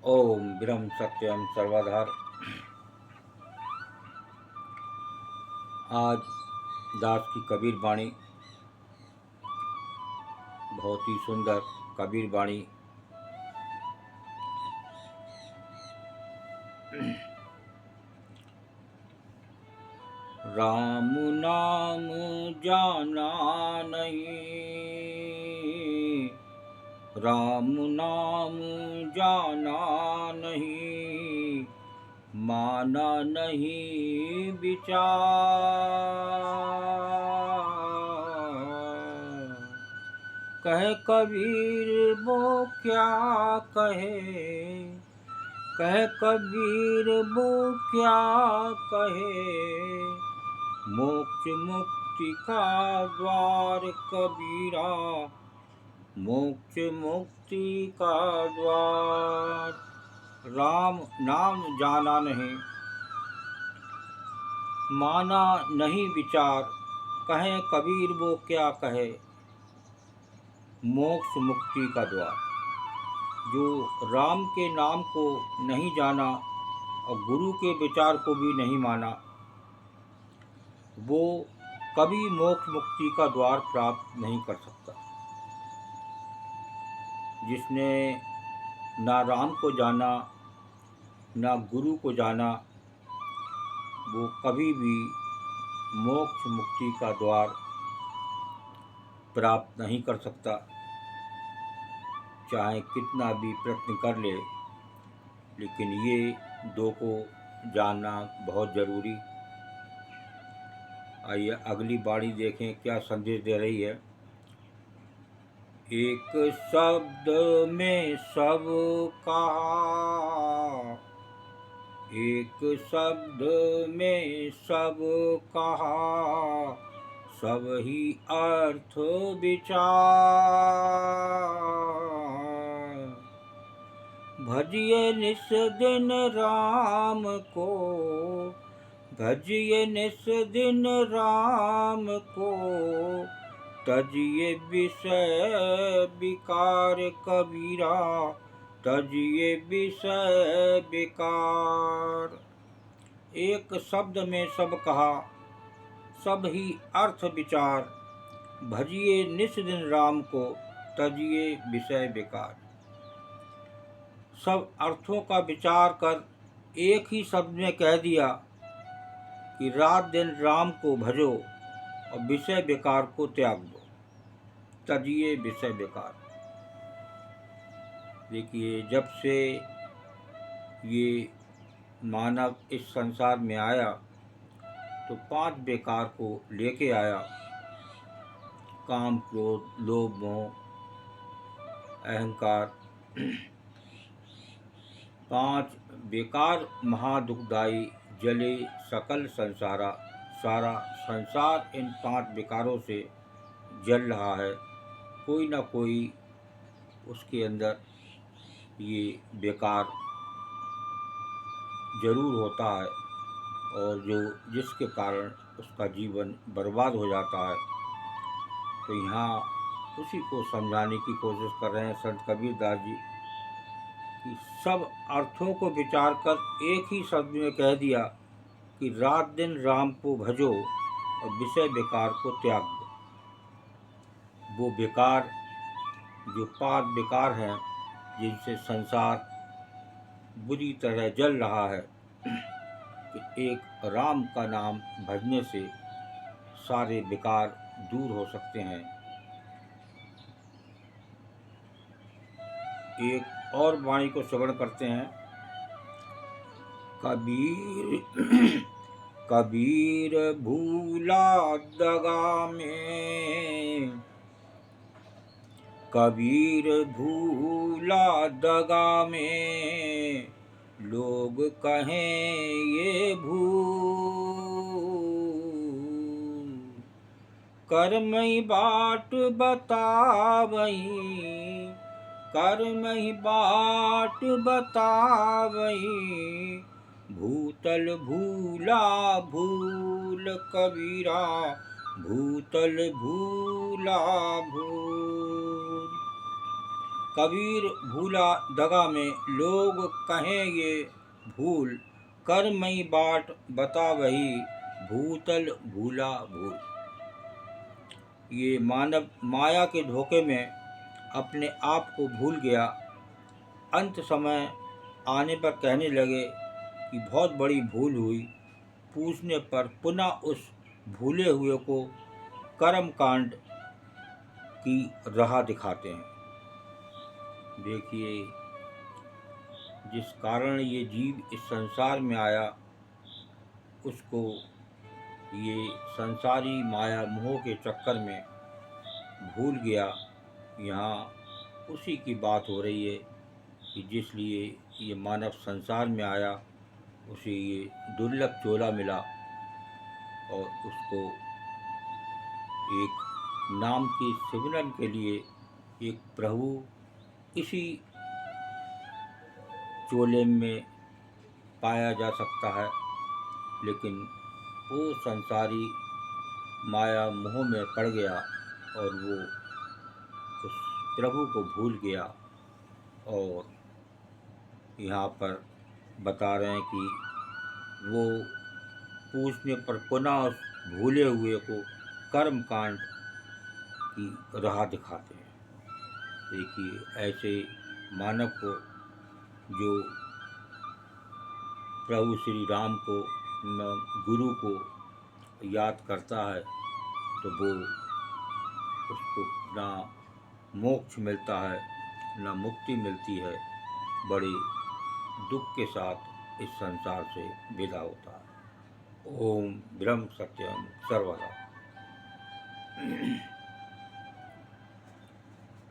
ओम ब्रह्म सत्यम सर्वधार। आज दास की कबीर वाणी, बहुत ही सुंदर कबीर वाणी। राम नाम जाना नहीं, राम नाम जाना नहीं, माना नहीं विचार। कहे कबीर वो क्या कहे, कहे कबीर वो क्या कहे, मोक्ष मुक्ति का द्वार कबीरा, मोक्ष मुक्ति का द्वार। राम नाम जाना नहीं, माना नहीं विचार। कहे कबीर वो क्या कहे, मोक्ष मुक्ति का द्वार। जो राम के नाम को नहीं जाना और गुरु के विचार को भी नहीं माना, वो कभी मोक्ष मुक्ति का द्वार प्राप्त नहीं कर सकता। जिसने ना राम को जाना, ना गुरु को जाना, वो कभी भी मोक्ष मुक्ति का द्वार प्राप्त नहीं कर सकता, चाहे कितना भी प्रयत्न कर ले। लेकिन ये दो को जानना बहुत ज़रूरी। आइए अगली बाणी देखें क्या संदेश दे रही है। एक शब्द में सब कहा, एक शब्द में सब कहा, सब ही अर्थ विचार। भजिए निस दिन राम को, भजिए निस दिन राम को, तजिए विषय विकार कबीरा, तजिए विषय विकार। एक शब्द में सब कहा, सब ही अर्थ विचार। भजिए निस दिन राम को, तजिए विषय विकार। सब अर्थों का विचार कर एक ही शब्द में कह दिया कि रात दिन राम को भजो और विषय विकार को त्याग दो, तजिए विषय विकार। देखिए, जब से ये मानव इस संसार में आया तो 5 विकार को लेके आया। काम, क्रोध, लोभ, मोह, अहंकार। 5 विकार महादुखदायी, जले सकल संसारा। सारा संसार इन 5 विकारों से जल रहा है। कोई ना कोई उसके अंदर ये विकार जरूर होता है, और जो जिसके कारण उसका जीवन बर्बाद हो जाता है। तो यहाँ उसी को समझाने की कोशिश कर रहे हैं संत कबीर दास जी कि सब अर्थों को विचार कर एक ही शब्द में कह दिया कि रात दिन राम को भजो और विषय विकार को त्याग दो। वो विकार जो 5 विकार हैं जिनसे संसार बुरी तरह जल रहा है, कि एक राम का नाम भजने से सारे विकार दूर हो सकते हैं। एक और वाणी को श्रवण करते हैं। कबीर कबीर भूला दगा में, कबीर भूला दगा में, लोग कहें ये भूल। कर्मई बाट बतावई, कर्मई बाट बतावई, भूतल भूला भूल कबीरा, भूतल भूला भूल। कबीर भूला दगा में, लोग कहें ये भूल, कर्मई बाट बता वही, भूतल भूला भूल। ये मानव माया के धोखे में अपने आप को भूल गया। अंत समय आने पर कहने लगे कि बहुत बड़ी भूल हुई। पूछने पर पुनः उस भूले हुए को कर्म कांड की राह दिखाते हैं। देखिए, जिस कारण ये जीव इस संसार में आया, उसको ये संसारी माया मोह के चक्कर में भूल गया। यहाँ उसी की बात हो रही है कि जिस लिए ये मानव संसार में आया, उसे ये दुर्लभ चोला मिला और उसको एक नाम के सिमरन के लिए एक प्रभु इसी चोले में पाया जा सकता है। लेकिन वो संसारी माया मोह में पड़ गया और वो उस प्रभु को भूल गया। और यहाँ पर बता रहे हैं कि वो पूछने पर पुनः उस भूले हुए को कर्म कांड की राह दिखाते हैं। देखिए, ऐसे मानव को जो प्रभु श्री राम को गुरु को याद करता है, तो वो उसको ना मोक्ष मिलता है ना मुक्ति मिलती है, बड़े दुख के साथ इस संसार से विदा होता है। ओम ब्रह्म सत्यम सर्वदा।